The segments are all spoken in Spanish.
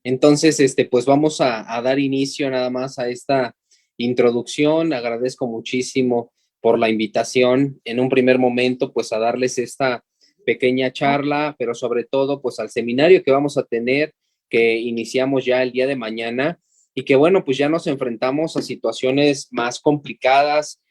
Entonces, pues vamos a dar inicio nada más a esta introducción. Agradezco muchísimo por la invitación en un primer momento, pues a darles esta pequeña charla, pero sobre todo, pues al seminario que vamos a tener, que iniciamos ya el día de mañana y que bueno, pues ya nos enfrentamos a situaciones más complicadas,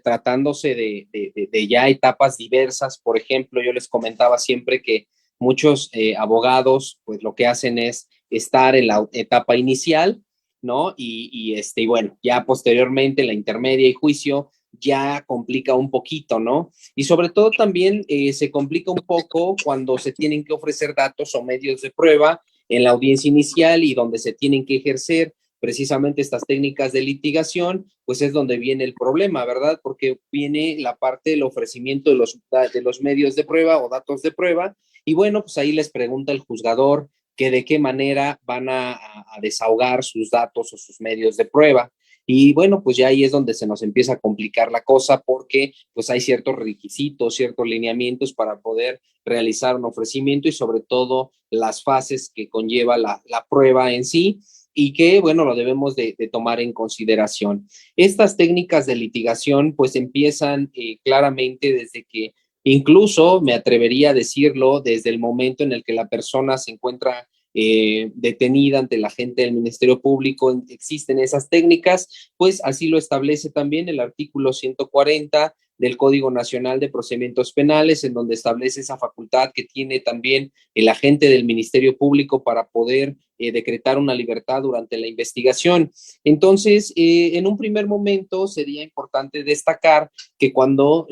tratándose de ya etapas diversas. Por ejemplo, yo les comentaba siempre que muchos abogados, pues lo que hacen es estar en la etapa inicial, ¿no? Y bueno, ya posteriormente la intermedia y juicio ya complica un poquito, ¿no? Y sobre todo también se complica un poco cuando se tienen que ofrecer datos o medios de prueba en la audiencia inicial y donde se tienen que ejercer precisamente estas técnicas de litigación, pues es donde viene el problema, ¿verdad? Porque viene la parte del ofrecimiento de los medios de prueba o datos de prueba, y bueno, pues ahí les pregunta el juzgador que de qué manera van a desahogar sus datos o sus medios de prueba. Y bueno, pues ya ahí es donde se nos empieza a complicar la cosa porque pues hay ciertos requisitos, ciertos lineamientos para poder realizar un ofrecimiento y sobre todo las fases que conlleva la prueba en sí y que, bueno, lo debemos de tomar en consideración. Estas técnicas de litigación pues empiezan claramente desde que incluso me atrevería a decirlo desde el momento en el que la persona se encuentra detenida ante la gente del Ministerio Público, existen esas técnicas, pues así lo establece también el artículo 140 del Código Nacional de Procedimientos Penales, en donde establece esa facultad que tiene también el agente del Ministerio Público para poder decretar una libertad durante la investigación. Entonces, en un primer momento sería importante destacar que cuando,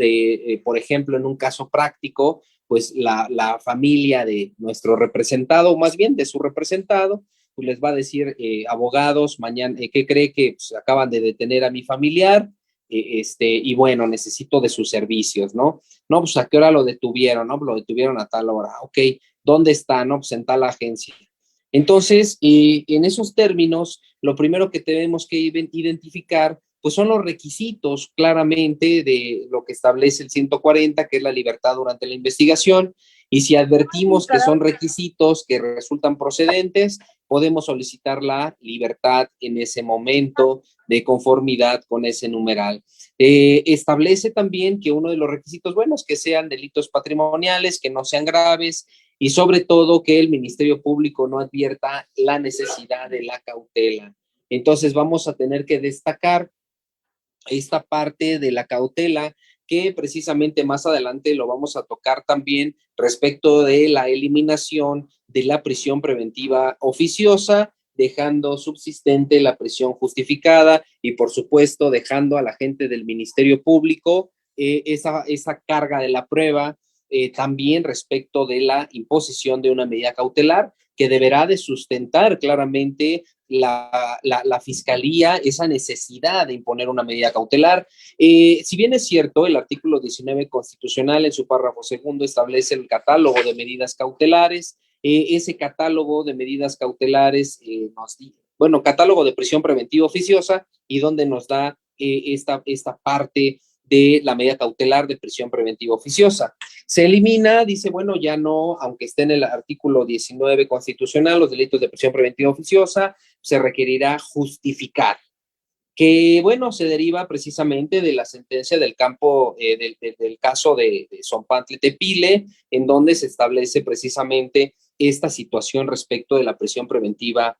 por ejemplo, en un caso práctico, pues la familia de nuestro representado, o más bien de su representado, pues les va a decir, abogados, mañana, ¿qué cree que pues, acaban de detener a mi familiar? Y bueno, necesito de sus servicios, ¿no? No, pues a qué hora lo detuvieron, ¿no? Lo detuvieron a tal hora, ok, ¿dónde está? No, pues en tal agencia. Entonces, en esos términos, lo primero que tenemos que identificar pues son los requisitos claramente de lo que establece el 140, que es la libertad durante la investigación, y si advertimos que son requisitos que resultan procedentes, podemos solicitar la libertad en ese momento de conformidad con ese numeral. Establece también que uno de los requisitos, bueno, es que sean delitos patrimoniales, que no sean graves, y sobre todo que el Ministerio Público no advierta la necesidad de la cautela. Entonces vamos a tener que destacar esta parte de la cautela que precisamente más adelante lo vamos a tocar también respecto de la eliminación de la prisión preventiva oficiosa, dejando subsistente la prisión justificada y por supuesto dejando a la gente del Ministerio Público esa carga de la prueba, también respecto de la imposición de una medida cautelar que deberá de sustentar claramente la fiscalía esa necesidad de imponer una medida cautelar. Si bien es cierto, el artículo 19 constitucional en su párrafo segundo establece el catálogo de medidas cautelares, ese catálogo de medidas cautelares bueno, catálogo de prisión preventiva oficiosa y donde nos da esta parte de la medida cautelar de prisión preventiva oficiosa. Se elimina, dice, bueno, ya no, aunque esté en el artículo 19 constitucional, los delitos de prisión preventiva oficiosa, se requerirá justificar, que bueno, se deriva precisamente de la sentencia del campo, del caso de Zompantle Tepile, en donde se establece precisamente esta situación respecto de la prisión preventiva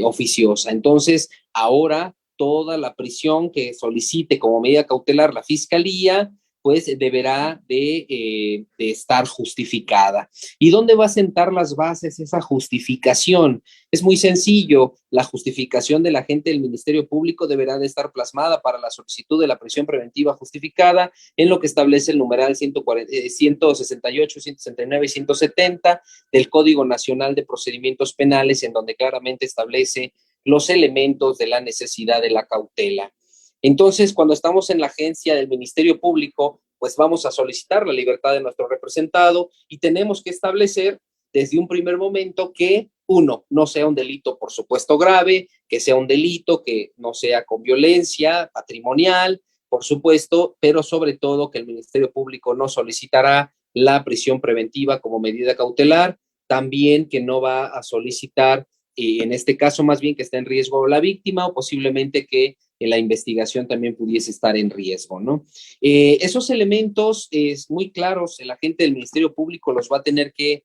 oficiosa. Entonces, ahora toda la prisión que solicite como medida cautelar la fiscalía, pues deberá de estar justificada. ¿Y dónde va a sentar las bases esa justificación? Es muy sencillo, la justificación del agente del Ministerio Público deberá de estar plasmada para la solicitud de la prisión preventiva justificada en lo que establece el numeral 168, 169 y 170 del Código Nacional de Procedimientos Penales, en donde claramente establece los elementos de la necesidad de la cautela. Entonces, cuando estamos en la agencia del Ministerio Público, pues vamos a solicitar la libertad de nuestro representado y tenemos que establecer desde un primer momento que, uno, no sea un delito, por supuesto, grave, que sea un delito que no sea con violencia patrimonial, por supuesto, pero sobre todo que el Ministerio Público no solicitará la prisión preventiva como medida cautelar también que no va a solicitar, en este caso más bien que está en riesgo la víctima o posiblemente que la investigación también pudiese estar en riesgo, ¿no? Esos elementos muy claros, el agente del Ministerio Público los va a tener que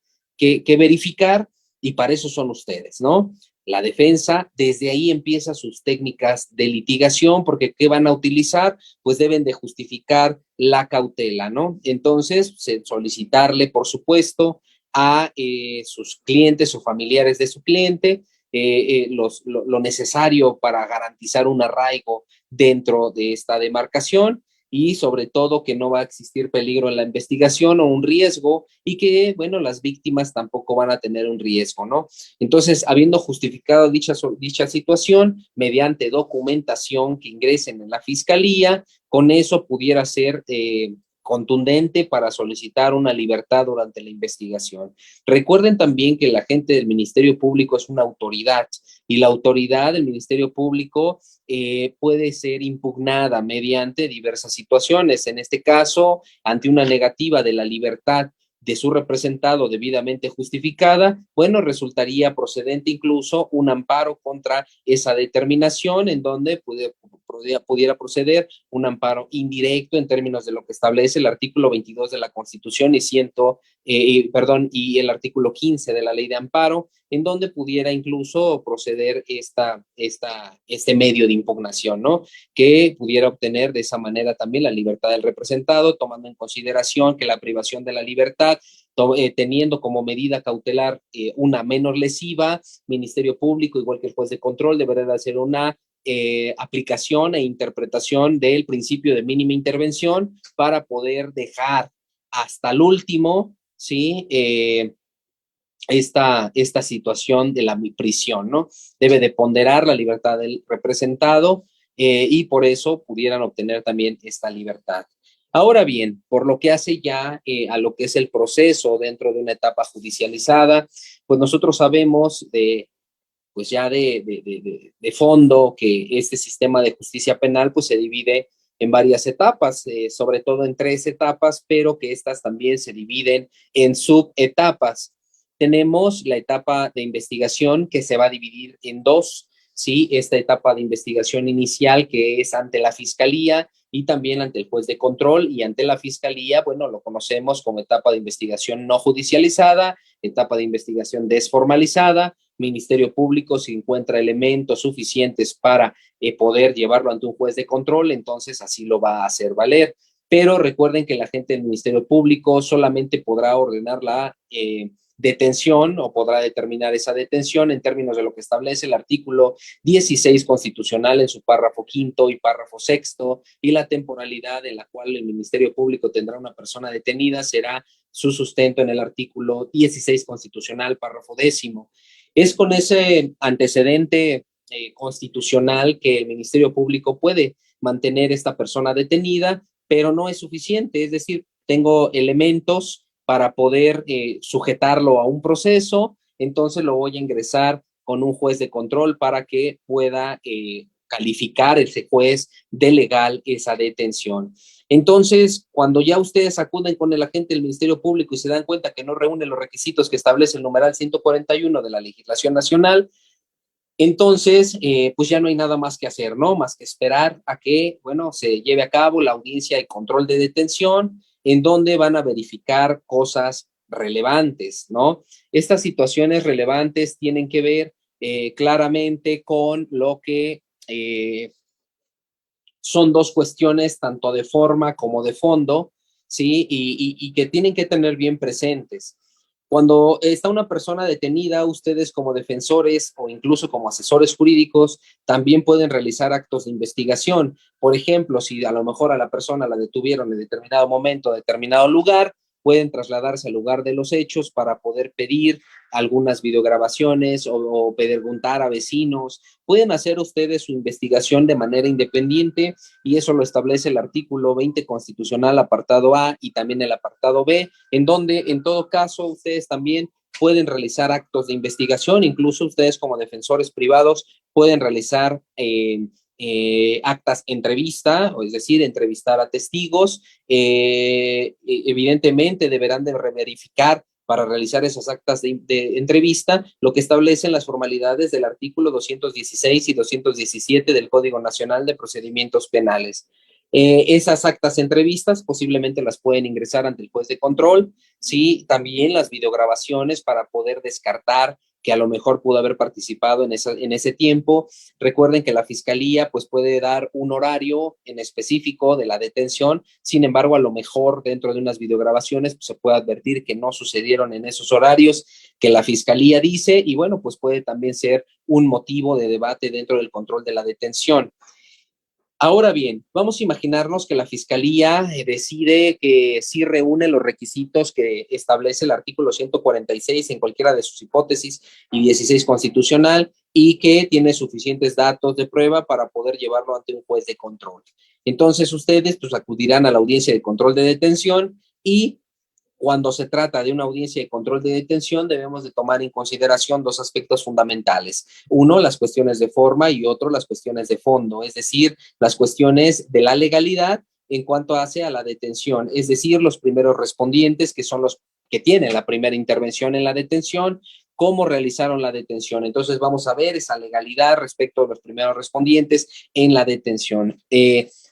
verificar y para eso son ustedes, ¿no? La defensa, desde ahí empieza sus técnicas de litigación, porque ¿qué van a utilizar? Pues deben de justificar la cautela, ¿no? Entonces, solicitarle, por supuesto, a sus clientes o familiares de su cliente lo necesario para garantizar un arraigo dentro de esta demarcación y sobre todo que no va a existir peligro en la investigación o un riesgo y que, bueno, las víctimas tampoco van a tener un riesgo, ¿no? Entonces, habiendo justificado dicha situación mediante documentación que ingresen en la fiscalía, con eso pudiera ser contundente para solicitar una libertad durante la investigación. Recuerden también que el agente del Ministerio Público es una autoridad y la autoridad del Ministerio Público puede ser impugnada mediante diversas situaciones. En este caso, ante una negativa de la libertad de su representado debidamente justificada, bueno, resultaría procedente incluso un amparo contra esa determinación en donde pudiera proceder un amparo indirecto en términos de lo que establece el artículo 22 de la Constitución y el artículo 15 de la Ley de Amparo, en donde pudiera incluso proceder este medio de impugnación, ¿no? Que pudiera obtener de esa manera también la libertad del representado, tomando en consideración que la privación de la libertad teniendo como medida cautelar una menor lesiva, Ministerio Público, igual que el juez de control, deberá de hacer una aplicación e interpretación del principio de mínima intervención para poder dejar hasta el último, ¿sí? Esta situación de la prisión, ¿no? Debe de ponderar la libertad del representado y por eso pudieran obtener también esta libertad. Ahora bien, por lo que hace ya a lo que es el proceso dentro de una etapa judicializada, pues nosotros sabemos pues ya de fondo que este sistema de justicia penal pues se divide en varias etapas, sobre todo en 3 etapas, pero que estas también se dividen en subetapas. Tenemos la etapa de investigación que se va a dividir en 2, ¿sí? Esta etapa de investigación inicial que es ante la fiscalía y también ante el juez de control y ante la fiscalía, bueno, lo conocemos como etapa de investigación no judicializada, etapa de investigación desformalizada. Ministerio Público, si encuentra elementos suficientes para poder llevarlo ante un juez de control, entonces así lo va a hacer valer. Pero recuerden que la gente del Ministerio Público solamente podrá ordenar la detención o podrá determinar esa detención en términos de lo que establece el artículo 16 constitucional en su párrafo quinto y párrafo sexto, y la temporalidad en la cual el Ministerio Público tendrá una persona detenida será su sustento en el artículo 16 constitucional, párrafo décimo. Es con ese antecedente constitucional que el Ministerio Público puede mantener esta persona detenida, pero no es suficiente. Es decir, tengo elementos para poder sujetarlo a un proceso, entonces lo voy a ingresar con un juez de control para que pueda calificar ese juez de legal esa detención. Entonces, cuando ya ustedes acuden con el agente del Ministerio Público y se dan cuenta que no reúne los requisitos que establece el numeral 141 de la legislación nacional, entonces, pues ya no hay nada más que hacer, ¿no? Más que esperar a que, bueno, se lleve a cabo la audiencia de control de detención, en donde van a verificar cosas relevantes, ¿no? Estas situaciones relevantes tienen que ver claramente con lo que son 2 cuestiones, tanto de forma como de fondo, ¿sí? Y que tienen que tener bien presentes. Cuando está una persona detenida, ustedes como defensores o incluso como asesores jurídicos también pueden realizar actos de investigación. Por ejemplo, si a lo mejor a la persona la detuvieron en determinado momento, determinado lugar, pueden trasladarse al lugar de los hechos para poder pedir algunas videograbaciones o preguntar a vecinos. Pueden hacer ustedes su investigación de manera independiente y eso lo establece el artículo 20 constitucional, apartado A y también el apartado B, en donde en todo caso ustedes también pueden realizar actos de investigación, incluso ustedes como defensores privados pueden realizar actas entrevista, o es decir, entrevistar a testigos. Evidentemente deberán de verificar para realizar esas actas de entrevista, lo que establecen las formalidades del artículo 216 y 217 del Código Nacional de Procedimientos Penales. Esas actas de entrevistas posiblemente las pueden ingresar ante el juez de control, sí, también las videograbaciones para poder descartar que a lo mejor pudo haber participado en ese tiempo. Recuerden que la fiscalía pues puede dar un horario en específico de la detención, sin embargo a lo mejor dentro de unas videograbaciones pues, se puede advertir que no sucedieron en esos horarios que la fiscalía dice y bueno pues puede también ser un motivo de debate dentro del control de la detención. Ahora bien, vamos a imaginarnos que la Fiscalía decide que sí reúne los requisitos que establece el artículo 146 en cualquiera de sus hipótesis y 16 constitucional y que tiene suficientes datos de prueba para poder llevarlo ante un juez de control. Entonces ustedes pues acudirán a la audiencia de control de detención y cuando se trata de una audiencia de control de detención, debemos de tomar en consideración dos aspectos fundamentales. Uno, las cuestiones de forma y otro, las cuestiones de fondo, es decir, las cuestiones de la legalidad en cuanto hace a la detención, es decir, los primeros respondientes, que son los que tienen la primera intervención en la detención, cómo realizaron la detención. Entonces vamos a ver esa legalidad respecto a los primeros respondientes en la detención.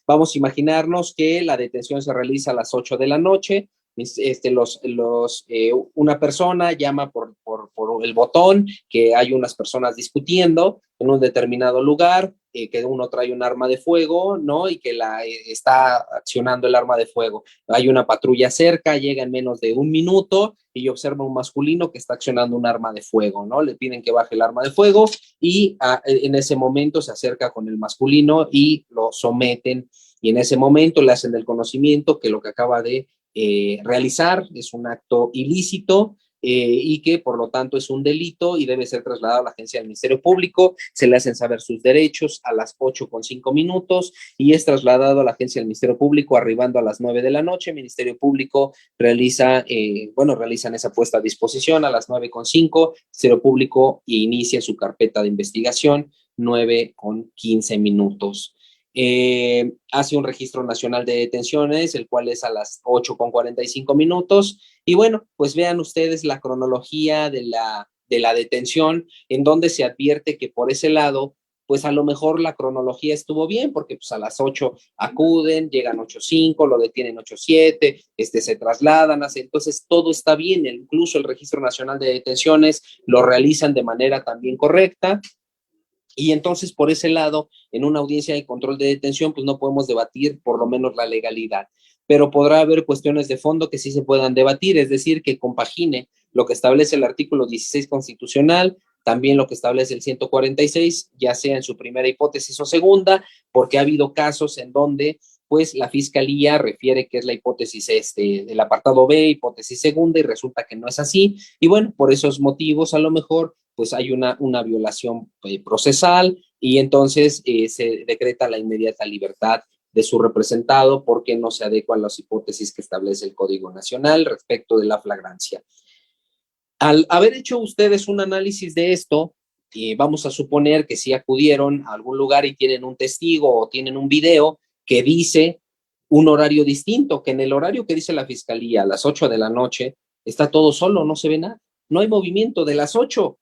Vamos a imaginarnos que la detención se realiza a las 8 de la noche, una persona llama por el botón, que hay unas personas discutiendo en un determinado lugar, que uno trae un arma de fuego, ¿no? Y que está accionando el arma de fuego. Hay una patrulla cerca, llega en menos de un minuto y observa un masculino que está accionando un arma de fuego, ¿no? Le piden que baje el arma de fuego y en ese momento se acerca con el masculino y lo someten. Y en ese momento le hacen el conocimiento que lo que acaba de realizar es un acto ilícito y que por lo tanto es un delito y debe ser trasladado a la agencia del Ministerio Público. Se le hacen saber sus derechos a las 8:05 y es trasladado a la agencia del Ministerio Público arribando a las 9 de la noche. El Ministerio Público realizan esa puesta a disposición a las 9:05. El Ministerio Público inicia su carpeta de investigación 9:15. Hace un registro nacional de detenciones, el cual es a las 8:45. Y bueno, pues vean ustedes la cronología de la detención, en donde se advierte que por ese lado, pues a lo mejor la cronología estuvo bien, porque pues a las 8 acuden, llegan 8:05, lo detienen 8:07, se trasladan, entonces todo está bien, incluso el registro nacional de detenciones lo realizan de manera también correcta. Y entonces, por ese lado, en una audiencia de control de detención, pues no podemos debatir por lo menos la legalidad, pero podrá haber cuestiones de fondo que sí se puedan debatir, es decir, que compagine lo que establece el artículo 16 constitucional, también lo que establece el 146, ya sea en su primera hipótesis o segunda, porque ha habido casos en donde pues la fiscalía refiere que es la hipótesis del apartado B, hipótesis segunda, y resulta que no es así. Y bueno, por esos motivos, a lo mejor, pues hay una violación procesal y entonces se decreta la inmediata libertad de su representado porque no se adecuan las hipótesis que establece el Código Nacional respecto de la flagrancia. Al haber hecho ustedes un análisis de esto, vamos a suponer que sí acudieron a algún lugar y tienen un testigo o tienen un video que dice un horario distinto, que en el horario que dice la fiscalía a las 8 de la noche está todo solo, no se ve nada, no hay movimiento de las 8,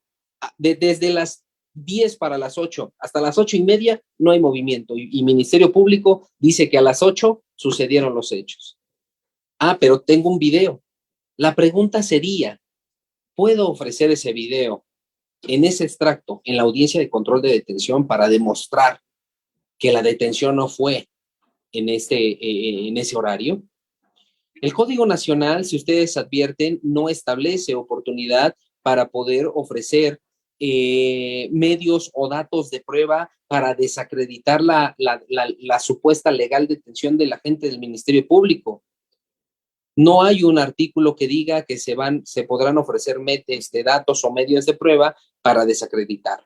desde las 10 para las 8 hasta las 8:30 no hay movimiento y Ministerio Público dice que a las 8 sucedieron los hechos. Pero tengo un video. La pregunta sería, ¿puedo ofrecer ese video en ese extracto en la audiencia de control de detención para demostrar que la detención no fue en ese horario? El Código Nacional, si ustedes advierten, no establece oportunidad para poder ofrecer medios o datos de prueba para desacreditar la supuesta legal detención del agente del Ministerio Público. No hay un artículo que diga que se podrán ofrecer datos o medios de prueba para desacreditar.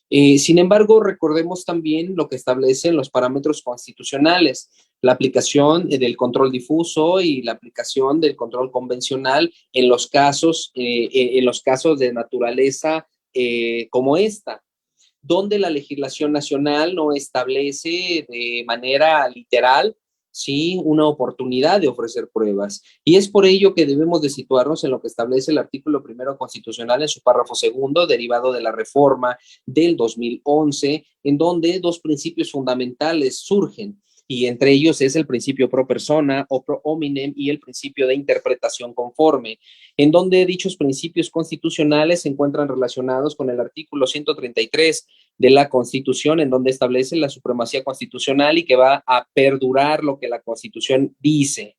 Sin embargo, recordemos también lo que establecen los parámetros constitucionales, la aplicación del control difuso y la aplicación del control convencional en los casos de naturaleza como esta, donde la legislación nacional no establece de manera literal ¿sí? Una oportunidad de ofrecer pruebas. Y es por ello que debemos de situarnos en lo que establece el artículo primero constitucional en su párrafo segundo, derivado de la reforma del 2011, en donde dos principios fundamentales surgen. Y entre ellos es el principio pro persona o pro hominem y el principio de interpretación conforme, en donde dichos principios constitucionales se encuentran relacionados con el artículo 133 de la Constitución, en donde establece la supremacía constitucional y que va a perdurar lo que la Constitución dice.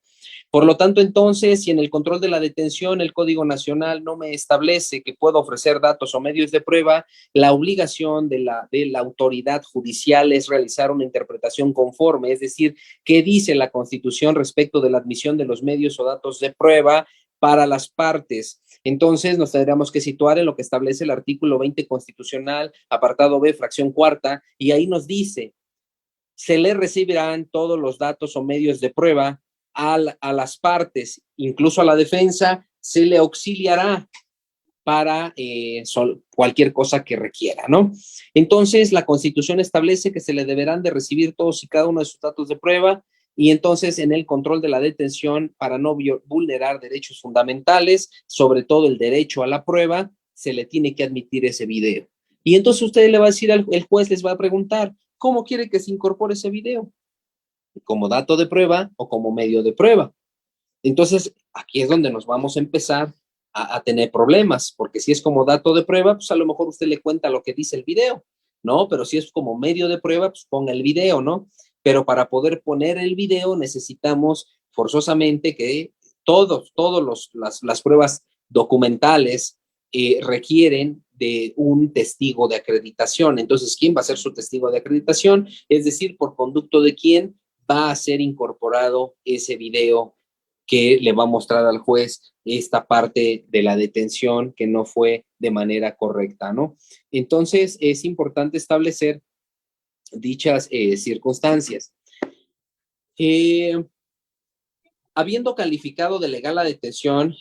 Por lo tanto, entonces, si en el control de la detención el Código Nacional no me establece que puedo ofrecer datos o medios de prueba, la obligación de la autoridad judicial es realizar una interpretación conforme, es decir, qué dice la Constitución respecto de la admisión de los medios o datos de prueba para las partes. Entonces, nos tendríamos que situar en lo que establece el artículo 20 constitucional, apartado B, fracción cuarta, y ahí nos dice, se le recibirán todos los datos o medios de prueba a las partes, incluso a la defensa, se le auxiliará para cualquier cosa que requiera, ¿no? Entonces, la Constitución establece que se le deberán de recibir todos y cada uno de sus datos de prueba y entonces en el control de la detención para no vulnerar derechos fundamentales, sobre todo el derecho a la prueba, se le tiene que admitir ese video. Y entonces usted le va a decir, el juez les va a preguntar, ¿cómo quiere que se incorpore ese video? ¿Como dato de prueba o como medio de prueba? Entonces, aquí es donde nos vamos a empezar a tener problemas, porque si es como dato de prueba, pues a lo mejor usted le cuenta lo que dice el video, ¿no? Pero si es como medio de prueba, pues ponga el video, ¿no? Pero para poder poner el video necesitamos forzosamente que las pruebas documentales requieren de un testigo de acreditación. Entonces, ¿quién va a ser su testigo de acreditación? Es decir, por conducto de quién va a ser incorporado ese video que le va a mostrar al juez esta parte de la detención que no fue de manera correcta, ¿no? Entonces, es importante establecer dichas circunstancias. Habiendo calificado de legal la detención,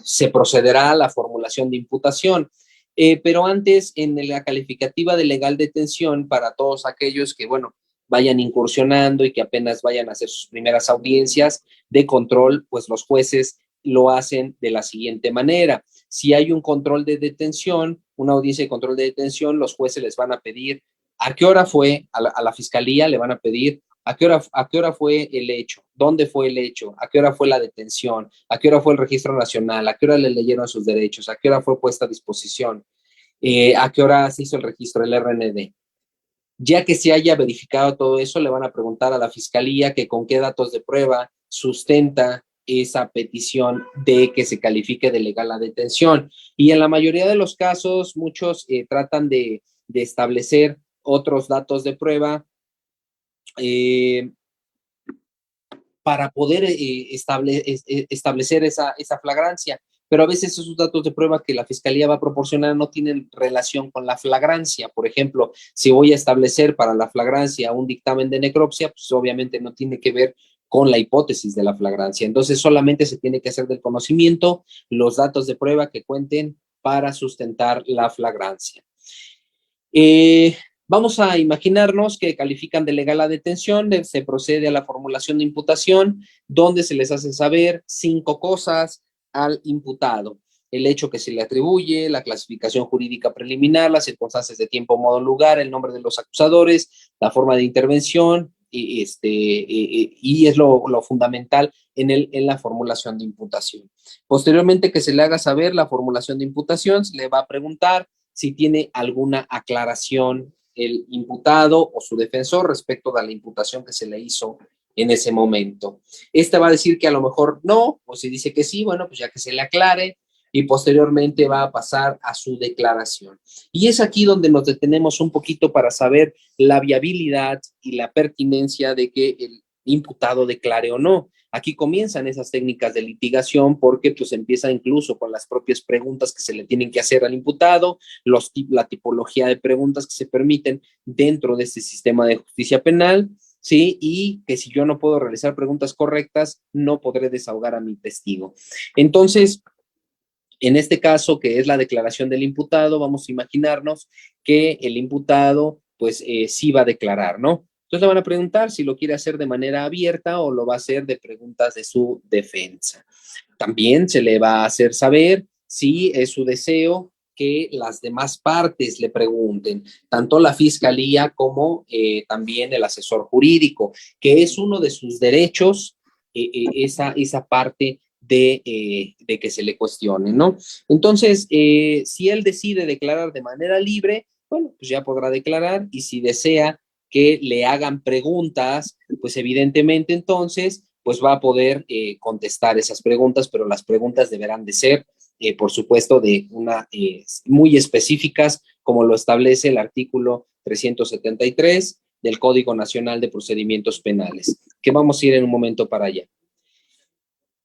se procederá a la formulación de imputación. Pero antes, en la calificativa de legal detención, para todos aquellos que, bueno, vayan incursionando y que apenas vayan a hacer sus primeras audiencias de control, pues los jueces lo hacen de la siguiente manera. Si hay un control de detención, una audiencia de control de detención, los jueces les van a pedir a qué hora fue, a la fiscalía le van a pedir ¿a qué hora fue el hecho? ¿Dónde fue el hecho? ¿A qué hora fue la detención? ¿A qué hora fue el registro nacional? ¿A qué hora le leyeron sus derechos? ¿A qué hora fue puesta a disposición? ¿A qué hora se hizo el registro del RND? Ya que se haya verificado todo eso, le van a preguntar a la fiscalía que con qué datos de prueba sustenta esa petición de que se califique de legal la detención. Y en la mayoría de los casos, muchos tratan de establecer otros datos de prueba eh, para poder establecer esa flagrancia. Pero a veces esos datos de prueba que la fiscalía va a proporcionar no tienen relación con la flagrancia. Por ejemplo, si voy a establecer para la flagrancia un dictamen de necropsia, pues obviamente no tiene que ver con la hipótesis de la flagrancia. Entonces solamente se tiene que hacer del conocimiento los datos de prueba que cuenten para sustentar la flagrancia. Vamos a imaginarnos que califican de legal la detención, se procede a la formulación de imputación, donde se les hace saber 5 cosas al imputado. El hecho que se le atribuye, la clasificación jurídica preliminar, las circunstancias de tiempo, modo, lugar, el nombre de los acusadores, la forma de intervención, y es lo fundamental en la formulación de imputación. Posteriormente que se le haga saber la formulación de imputación, se le va a preguntar si tiene alguna aclaración el imputado o su defensor respecto de la imputación que se le hizo en ese momento. Va a decir que a lo mejor no, o si dice que sí, bueno, pues ya que se le aclare y posteriormente va a pasar a su declaración. Y es aquí donde nos detenemos un poquito para saber la viabilidad y la pertinencia de que el imputado declare o no. Aquí comienzan esas técnicas de litigación porque pues empieza incluso con las propias preguntas que se le tienen que hacer al imputado, la tipología de preguntas que se permiten dentro de este sistema de justicia penal, ¿sí? Y que si yo no puedo realizar preguntas correctas, no podré desahogar a mi testigo. Entonces, en este caso, que es la declaración del imputado, vamos a imaginarnos que el imputado, pues sí va a declarar, ¿no? Entonces le van a preguntar si lo quiere hacer de manera abierta o lo va a hacer de preguntas de su defensa. También se le va a hacer saber si es su deseo que las demás partes le pregunten, tanto la fiscalía como también el asesor jurídico, que es uno de sus derechos, esa parte de que se le cuestione, ¿no? Entonces, si él decide declarar de manera libre, bueno, pues ya podrá declarar, y si desea que le hagan preguntas, pues evidentemente entonces pues va a poder contestar esas preguntas, pero las preguntas deberán de ser, por supuesto, de muy específicas, como lo establece el artículo 373 del Código Nacional de Procedimientos Penales, que vamos a ir en un momento para allá.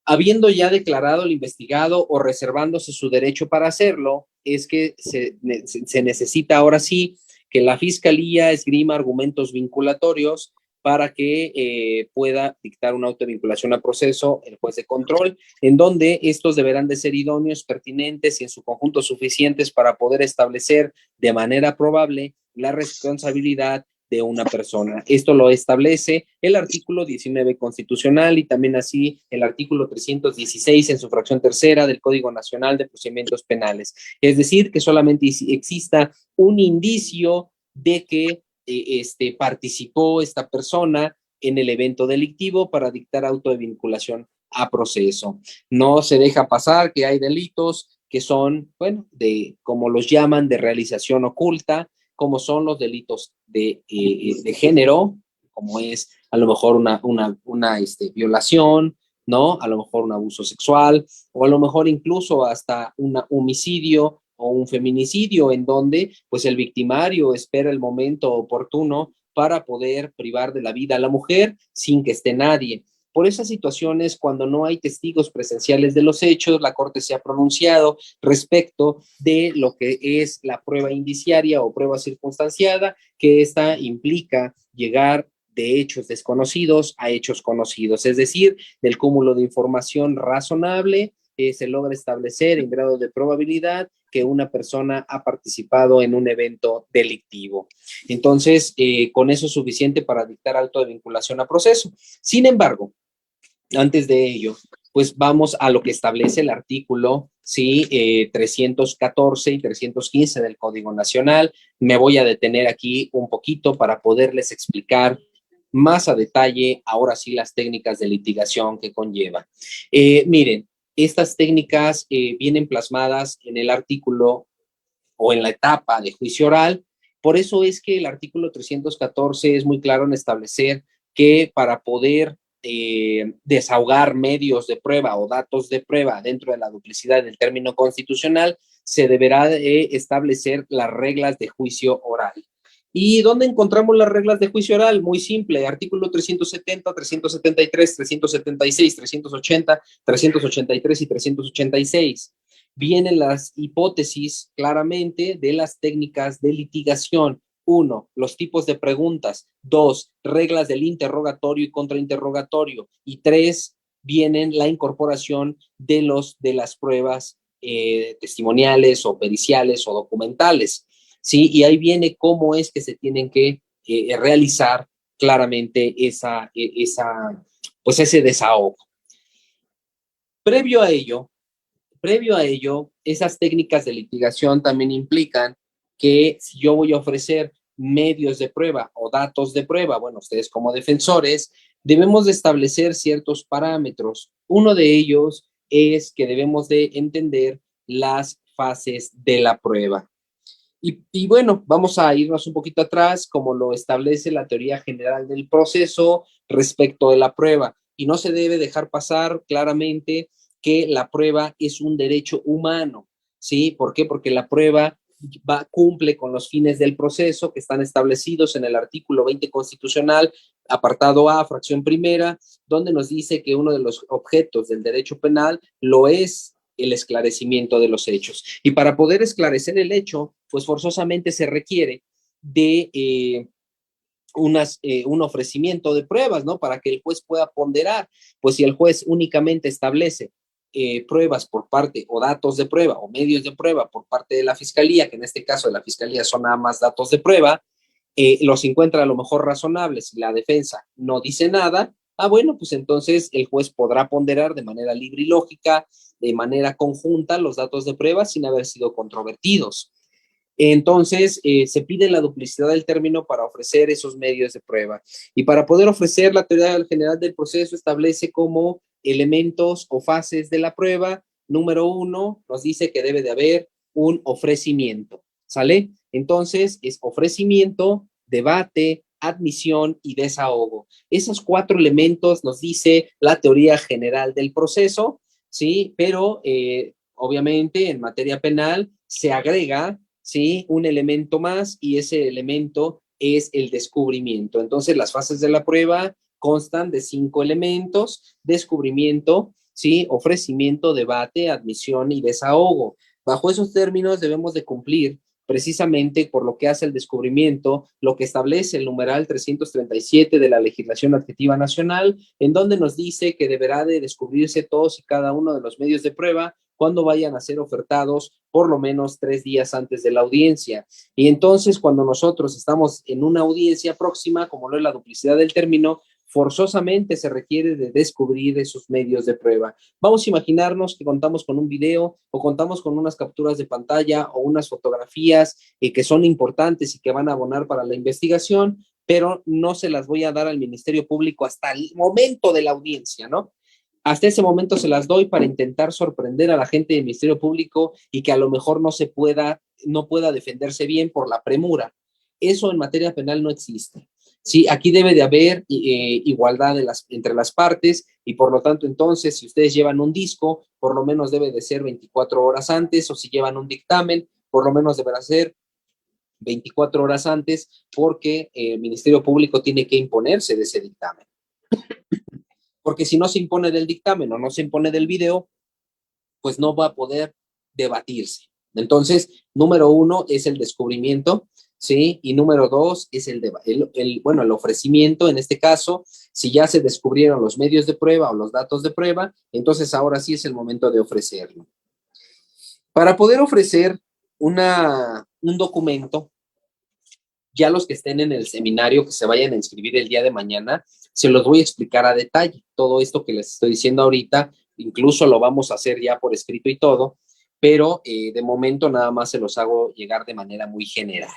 Habiendo ya declarado el investigado o reservándose su derecho para hacerlo, es que se necesita ahora sí que la Fiscalía esgrima argumentos vinculatorios para que pueda dictar una autovinculación a proceso el juez de control, en donde estos deberán de ser idóneos, pertinentes y en su conjunto suficientes para poder establecer de manera probable la responsabilidad de una persona. Esto lo establece el artículo 19 constitucional y también así el artículo 316 en su fracción tercera del Código Nacional de Procedimientos Penales. Es decir, que solamente exista un indicio de que participó esta persona en el evento delictivo para dictar auto de vinculación a proceso. No se deja pasar que hay delitos que son, bueno, como los llaman, de realización oculta, como son los delitos de género, como es a lo mejor una violación, ¿no? A lo mejor un abuso sexual, o a lo mejor incluso hasta un homicidio o un feminicidio, en donde pues el victimario espera el momento oportuno para poder privar de la vida a la mujer sin que esté nadie. Por esas situaciones, cuando no hay testigos presenciales de los hechos, la Corte se ha pronunciado respecto de lo que es la prueba indiciaria o prueba circunstanciada, que esta implica llegar de hechos desconocidos a hechos conocidos, es decir, del cúmulo de información razonable, se logra establecer en grado de probabilidad que una persona ha participado en un evento delictivo. Entonces, con eso es suficiente para dictar auto de vinculación a proceso. Sin embargo, antes de ello, pues vamos a lo que establece el artículo, sí, 314 y 315 del Código Nacional. Me voy a detener aquí un poquito para poderles explicar más a detalle, ahora sí, las técnicas de litigación que conlleva. Miren, estas técnicas vienen plasmadas en el artículo o en la etapa de juicio oral. Por eso es que el artículo 314 es muy claro en establecer que para poder desahogar medios de prueba o datos de prueba dentro de la duplicidad del término constitucional, se deberá establecer las reglas de juicio oral. ¿Y dónde encontramos las reglas de juicio oral? Muy simple, artículo 370, 373, 376, 380, 383 y 386. Vienen las hipótesis claramente de las técnicas de litigación. 1, los tipos de preguntas. 2, reglas del interrogatorio y contrainterrogatorio. Y 3, vienen la incorporación de las pruebas testimoniales o periciales o documentales. ¿Sí? Y ahí viene cómo es que se tienen que realizar claramente pues ese desahogo. Previo a ello, esas técnicas de litigación también implican que si yo voy a ofrecer medios de prueba o datos de prueba, bueno, ustedes como defensores, debemos de establecer ciertos parámetros. Uno de ellos es que debemos de entender las fases de la prueba. Y bueno, vamos a irnos un poquito atrás, como lo establece la teoría general del proceso respecto de la prueba. Y no se debe dejar pasar claramente que la prueba es un derecho humano, ¿sí? ¿Por qué? Porque la prueba cumple con los fines del proceso que están establecidos en el artículo 20 constitucional, apartado A, fracción primera, donde nos dice que uno de los objetos del derecho penal lo es el esclarecimiento de los hechos. Y para poder esclarecer el hecho, pues forzosamente se requiere de un ofrecimiento de pruebas, ¿no? Para que el juez pueda ponderar. Pues si el juez únicamente establece pruebas por parte o datos de prueba o medios de prueba por parte de la fiscalía, que en este caso de la fiscalía son nada más datos de prueba, los encuentra a lo mejor razonables y la defensa no dice nada, bueno, pues entonces el juez podrá ponderar de manera libre y lógica, de manera conjunta, los datos de prueba sin haber sido controvertidos. Entonces, se pide la duplicidad del término para ofrecer esos medios de prueba. Y para poder ofrecer, la teoría general del proceso establece como elementos o fases de la prueba. Número 1, nos dice que debe de haber un ofrecimiento, ¿sale? Entonces, es ofrecimiento, debate, admisión y desahogo. Esos 4 elementos nos dice la teoría general del proceso, ¿sí? Pero, obviamente, en materia penal se agrega, ¿sí? Un elemento más, y ese elemento es el descubrimiento. Entonces, las fases de la prueba constan de 5 elementos: descubrimiento, ¿sí? Ofrecimiento, debate, admisión y desahogo. Bajo esos términos debemos de cumplir precisamente por lo que hace el descubrimiento, lo que establece el numeral 337 de la legislación adjetiva nacional, en donde nos dice que deberá de descubrirse todos y cada uno de los medios de prueba cuando vayan a ser ofertados por lo menos 3 días antes de la audiencia. Y entonces, cuando nosotros estamos en una audiencia próxima, como lo es la duplicidad del término, forzosamente se requiere de descubrir esos medios de prueba. Vamos a imaginarnos que contamos con un video o contamos con unas capturas de pantalla o unas fotografías que son importantes y que van a abonar para la investigación, pero no se las voy a dar al Ministerio Público hasta el momento de la audiencia, ¿no? Hasta ese momento se las doy para intentar sorprender a la gente del Ministerio Público y que a lo mejor no pueda defenderse bien por la premura. Eso en materia penal no existe. Sí, aquí debe de haber igualdad entre las partes, y por lo tanto, entonces, si ustedes llevan un disco, por lo menos debe de ser 24 horas antes, o si llevan un dictamen, por lo menos deberá ser 24 horas antes, porque el Ministerio Público tiene que imponerse de ese dictamen. Porque si no se impone del dictamen o no se impone del video, pues no va a poder debatirse. Entonces, número 1 es el descubrimiento, ¿sí? Y número 2 es el ofrecimiento. En este caso, si ya se descubrieron los medios de prueba o los datos de prueba, entonces ahora sí es el momento de ofrecerlo. Para poder ofrecer un documento, ya los que estén en el seminario, que se vayan a inscribir el día de mañana, se los voy a explicar a detalle. Todo esto que les estoy diciendo ahorita, incluso lo vamos a hacer ya por escrito y todo, pero de momento nada más se los hago llegar de manera muy general,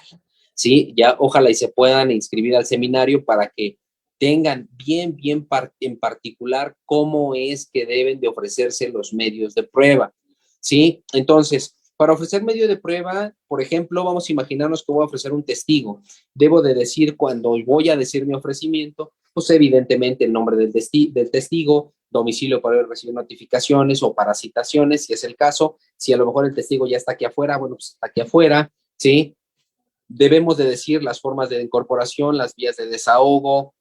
¿sí? Ya ojalá y se puedan inscribir al seminario para que tengan bien en particular cómo es que deben de ofrecerse los medios de prueba, ¿sí? Entonces, para ofrecer medio de prueba, por ejemplo, vamos a imaginarnos que voy a ofrecer un testigo. Debo de decir, cuando voy a decir mi ofrecimiento, pues evidentemente el nombre del testigo, domicilio para recibir notificaciones o para citaciones, si es el caso. Si a lo mejor el testigo ya está aquí afuera, bueno, pues está aquí afuera, ¿sí? Debemos de decir las formas de incorporación, las vías de desahogo.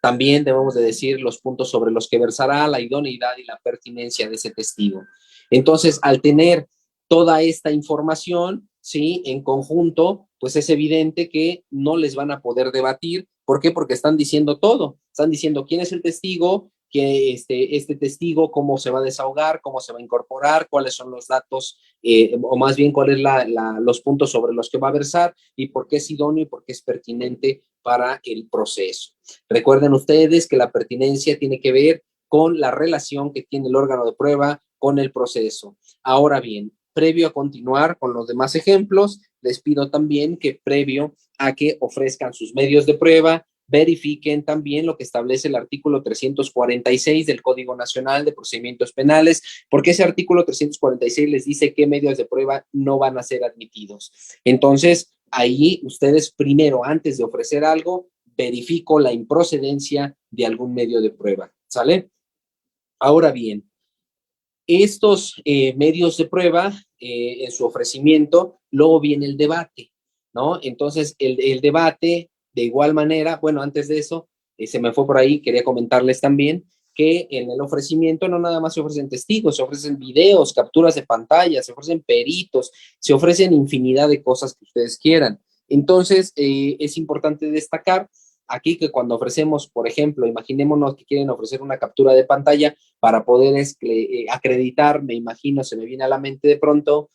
También debemos de decir los puntos sobre los que versará, la idoneidad y la pertinencia de ese testigo. Entonces, al tener toda esta información, ¿sí? En conjunto, pues es evidente que no les van a poder debatir. ¿Por qué? Porque están diciendo todo. Están diciendo quién es el testigo, que este testigo, cómo se va a desahogar, cómo se va a incorporar, cuáles son los datos, o más bien cuáles los puntos sobre los que va a versar, y por qué es idóneo y por qué es pertinente para el proceso. Recuerden ustedes que la pertinencia tiene que ver con la relación que tiene el órgano de prueba con el proceso. Ahora bien, previo a continuar con los demás ejemplos, les pido también que previo a que ofrezcan sus medios de prueba, verifiquen también lo que establece el artículo 346 del Código Nacional de Procedimientos Penales, porque ese artículo 346 les dice qué medios de prueba no van a ser admitidos. Entonces, ahí ustedes primero, antes de ofrecer algo, verifico la improcedencia de algún medio de prueba, ¿sale? Ahora bien, estos medios de prueba, en su ofrecimiento, luego viene el debate, ¿no? Entonces, el debate, de igual manera, bueno, antes de eso, se me fue por ahí, quería comentarles también que en el ofrecimiento no nada más se ofrecen testigos, se ofrecen videos, capturas de pantalla, se ofrecen peritos, se ofrecen infinidad de cosas que ustedes quieran. Entonces, es importante destacar aquí que cuando ofrecemos, por ejemplo, imaginémonos que quieren ofrecer una captura de pantalla para poder acreditar, me imagino, se me viene a la mente de pronto,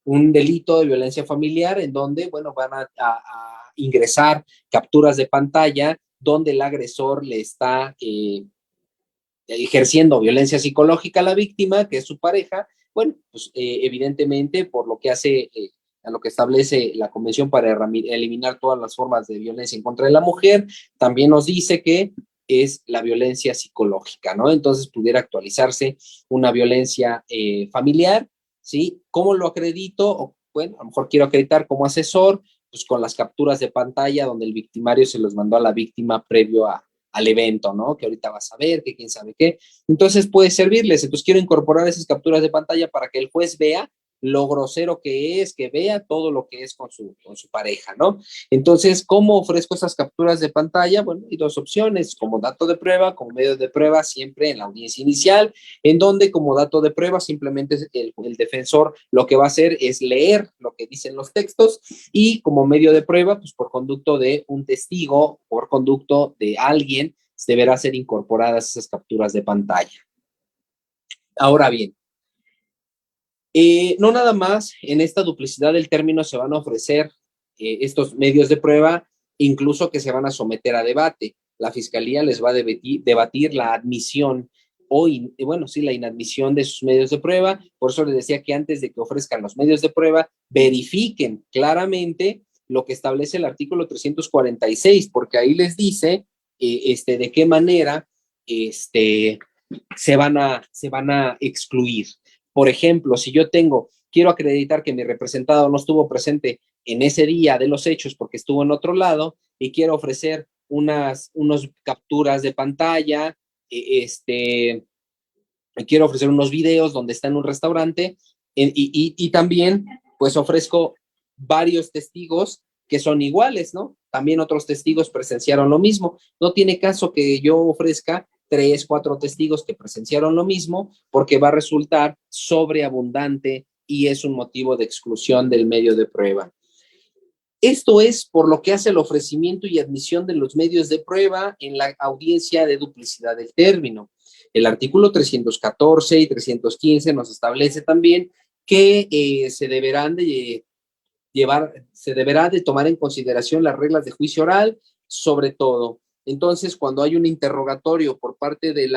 un delito de violencia familiar en donde, bueno, van a ingresar capturas de pantalla donde el agresor le está ejerciendo violencia psicológica a la víctima, que es su pareja. Bueno, pues evidentemente por lo que hace, a lo que establece la Convención para eliminar todas las formas de violencia en contra de la mujer, también nos dice que es la violencia psicológica, ¿no? Entonces pudiera actualizarse una violencia familiar, ¿sí? ¿Cómo lo acredito? Bueno, a lo mejor quiero acreditar como asesor, pues con las capturas de pantalla donde el victimario se los mandó a la víctima previo al evento, ¿no? Que ahorita vas a ver, que quién sabe qué. Entonces puede servirles. Entonces quiero incorporar esas capturas de pantalla para que el juez vea lo grosero que es, que vea todo lo que es con su pareja, ¿no? Entonces, ¿cómo ofrezco esas capturas de pantalla? Bueno, hay dos opciones, como dato de prueba, como medio de prueba, siempre en la audiencia inicial, en donde como dato de prueba simplemente el defensor lo que va a hacer es leer lo que dicen los textos y como medio de prueba, pues por conducto de un testigo, por conducto de alguien, deberá ser incorporadas esas capturas de pantalla. Ahora bien, no nada más en esta duplicidad del término se van a ofrecer estos medios de prueba, incluso que se van a someter a debate. La fiscalía les va a debatir la admisión o, bueno, sí, la inadmisión de sus medios de prueba. Por eso les decía que antes de que ofrezcan los medios de prueba, verifiquen claramente lo que establece el artículo 346, porque ahí les dice de qué manera se van a excluir. Por ejemplo, si yo quiero acreditar que mi representado no estuvo presente en ese día de los hechos porque estuvo en otro lado y quiero ofrecer unas capturas de pantalla, quiero ofrecer unos videos donde está en un restaurante y también pues ofrezco varios testigos que son iguales, ¿no? También otros testigos presenciaron lo mismo. No tiene caso que yo ofrezca 3, 4 testigos que presenciaron lo mismo porque va a resultar sobreabundante y es un motivo de exclusión del medio de prueba. Esto es por lo que hace el ofrecimiento y admisión de los medios de prueba en la audiencia de duplicidad del término. El artículo 314 y 315 nos establece también que se deberá de tomar en consideración las reglas de juicio oral, sobre todo. Entonces, cuando hay un interrogatorio por parte de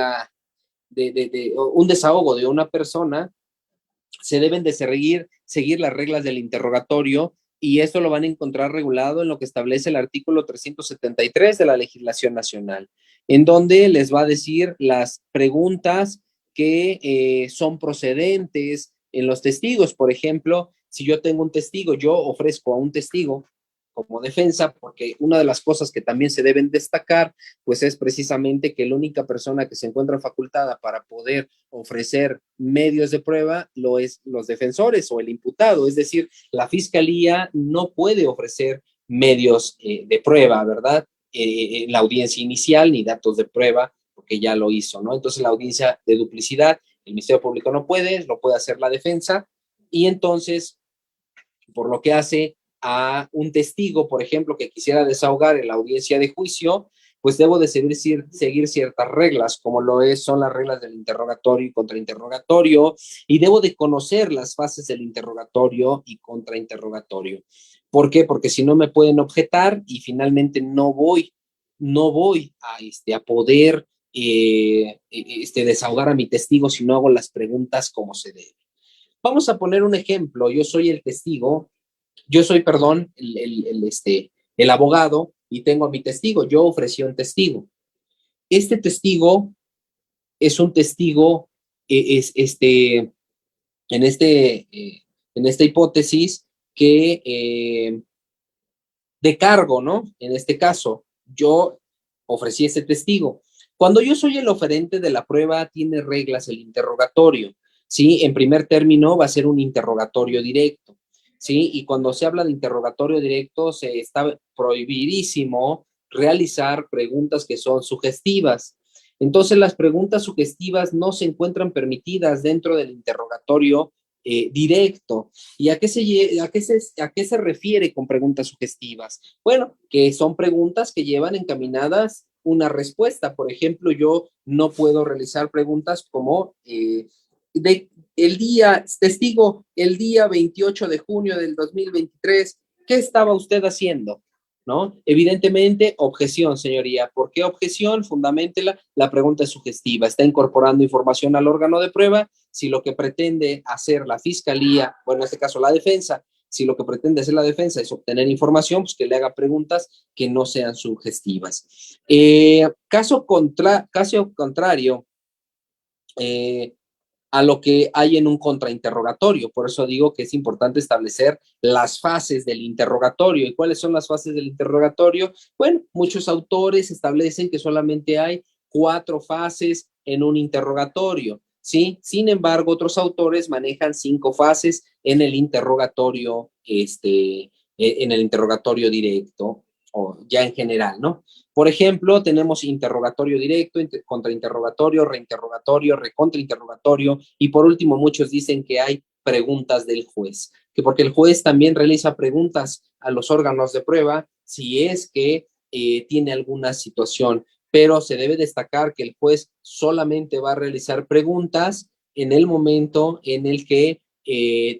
un desahogo de una persona, se deben de seguir las reglas del interrogatorio y esto lo van a encontrar regulado en lo que establece el artículo 373 de la legislación nacional, en donde les va a decir las preguntas que son procedentes en los testigos. Por ejemplo, si yo tengo un testigo, yo ofrezco a un testigo como defensa, porque una de las cosas que también se deben destacar, pues es precisamente que la única persona que se encuentra facultada para poder ofrecer medios de prueba lo es los defensores o el imputado, es decir, la fiscalía no puede ofrecer medios de prueba, ¿verdad? En la audiencia inicial ni datos de prueba, porque ya lo hizo, ¿no? Entonces la audiencia de duplicidad, el Ministerio Público no puede, lo puede hacer la defensa, y entonces, por lo que hace a un testigo, por ejemplo, que quisiera desahogar en la audiencia de juicio, pues debo de seguir ciertas reglas, como son las reglas del interrogatorio y contrainterrogatorio, y debo de conocer las fases del interrogatorio y contrainterrogatorio. ¿Por qué? Porque si no me pueden objetar y finalmente no voy a poder desahogar a mi testigo si no hago las preguntas como se debe. Vamos a poner un ejemplo. Yo soy el testigo, perdón, el abogado y tengo a mi testigo. Yo ofrecí un testigo. Este testigo es un testigo, en, en esta hipótesis que de cargo, ¿no? En este caso, yo ofrecí ese testigo. Cuando yo soy el oferente de la prueba, tiene reglas el interrogatorio, ¿sí? En primer término, va a ser un interrogatorio directo, ¿sí? Y cuando se habla de interrogatorio directo, se está prohibidísimo realizar preguntas que son sugestivas. Entonces, las preguntas sugestivas no se encuentran permitidas dentro del interrogatorio directo. ¿Y a qué se refiere con preguntas sugestivas? Bueno, que son preguntas que llevan encaminadas una respuesta. Por ejemplo, yo no puedo realizar preguntas como testigo, el día 28 de junio del 2023, ¿qué estaba usted haciendo? ¿No? Evidentemente, objeción, señoría. ¿Por qué objeción? Fundamentela. La pregunta es sugestiva. Está incorporando información al órgano de prueba. Si lo que pretende hacer la fiscalía, bueno, en este caso la defensa, si lo que pretende hacer la defensa es obtener información, pues que le haga preguntas que no sean sugestivas. Caso contrario, a lo que hay en un contrainterrogatorio. Por eso digo que es importante establecer las fases del interrogatorio. ¿Y cuáles son las fases del interrogatorio? Bueno, muchos autores establecen que solamente hay 4 fases en un interrogatorio, ¿sí? Sin embargo, otros autores manejan 5 fases en el interrogatorio, en el interrogatorio directo, o ya en general, ¿no? Por ejemplo, tenemos interrogatorio directo, contrainterrogatorio, reinterrogatorio, recontrainterrogatorio y por último muchos dicen que hay preguntas del juez, que porque el juez también realiza preguntas a los órganos de prueba si es que tiene alguna situación, pero se debe destacar que el juez solamente va a realizar preguntas en el momento en el que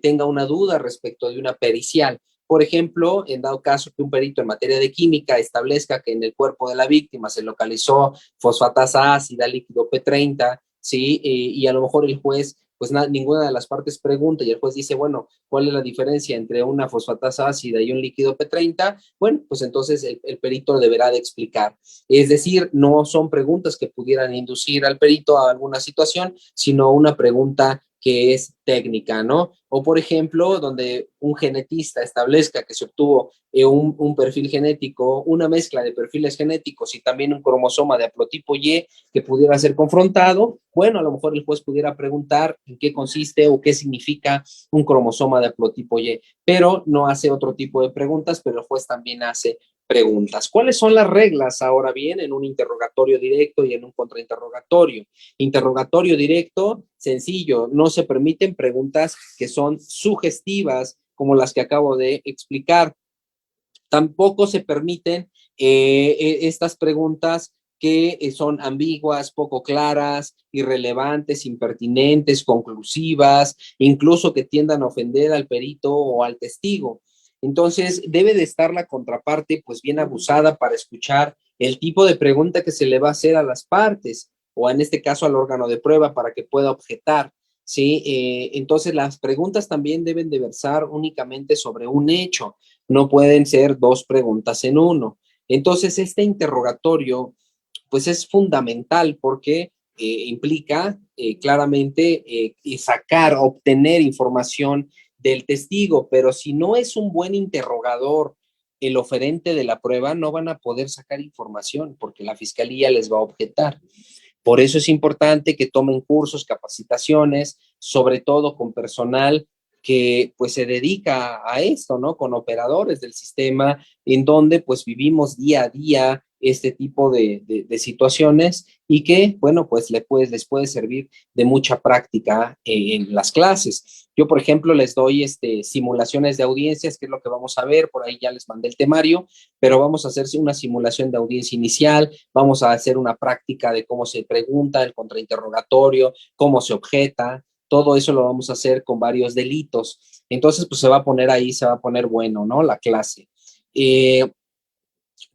tenga una duda respecto de una pericial. Por ejemplo, en dado caso que un perito en materia de química establezca que en el cuerpo de la víctima se localizó fosfatasa ácida, líquido P30, ¿sí? Y a lo mejor el juez, pues ninguna de las partes pregunta y el juez dice, bueno, ¿cuál es la diferencia entre una fosfatasa ácida y un líquido P30? Bueno, pues entonces el perito deberá de explicar. Es decir, no son preguntas que pudieran inducir al perito a alguna situación, sino una pregunta que es técnica, ¿no? O por ejemplo, donde un genetista establezca que se obtuvo un perfil genético, una mezcla de perfiles genéticos y también un cromosoma de haplotipo Y que pudiera ser confrontado, bueno, a lo mejor el juez pudiera preguntar en qué consiste o qué significa un cromosoma de haplotipo Y, pero no hace otro tipo de preguntas, pero el juez también hace preguntas. ¿Cuáles son las reglas ahora bien en un interrogatorio directo y en un contrainterrogatorio? Interrogatorio directo, sencillo, no se permiten preguntas que son sugestivas como las que acabo de explicar. Tampoco se permiten estas preguntas que son ambiguas, poco claras, irrelevantes, impertinentes, conclusivas, incluso que tiendan a ofender al perito o al testigo. Entonces, debe de estar la contraparte pues bien abusada para escuchar el tipo de pregunta que se le va a hacer a las partes o en este caso al órgano de prueba para que pueda objetar. ¿Sí? Entonces, las preguntas también deben de versar únicamente sobre un hecho, no pueden ser 2 preguntas en uno. Entonces, este interrogatorio, pues es fundamental porque implica claramente sacar, obtener información del testigo, pero si no es un buen interrogador el oferente de la prueba, no van a poder sacar información porque la fiscalía les va a objetar. Por eso es importante que tomen cursos, capacitaciones, sobre todo con personal que pues se dedica a esto, ¿no? Con operadores del sistema en donde pues vivimos día a día este tipo de situaciones y que, bueno, pues les puede servir de mucha práctica en las clases. Yo, por ejemplo, les doy simulaciones de audiencias, que es lo que vamos a ver, por ahí ya les mandé el temario, pero vamos a hacer una simulación de audiencia inicial, vamos a hacer una práctica de cómo se pregunta, el contrainterrogatorio, cómo se objeta, todo eso lo vamos a hacer con varios delitos. Entonces, pues se va a poner ahí, se va a poner bueno, ¿no? La clase.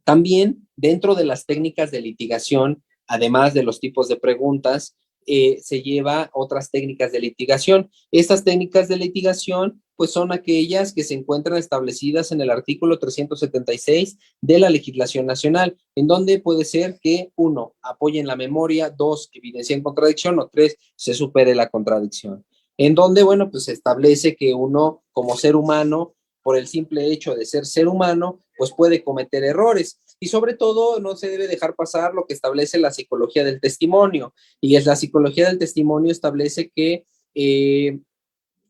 También dentro de las técnicas de litigación, además de los tipos de preguntas, se lleva otras técnicas de litigación. Estas técnicas de litigación, pues son aquellas que se encuentran establecidas en el artículo 376 de la legislación nacional, en donde puede ser que 1, apoyen la memoria, 2, evidencien contradicción o 3, se supere la contradicción. En donde, bueno, pues se establece que uno como ser humano por el simple hecho de ser humano, pues puede cometer errores. Y sobre todo no se debe dejar pasar lo que establece la psicología del testimonio. Y es la psicología del testimonio establece que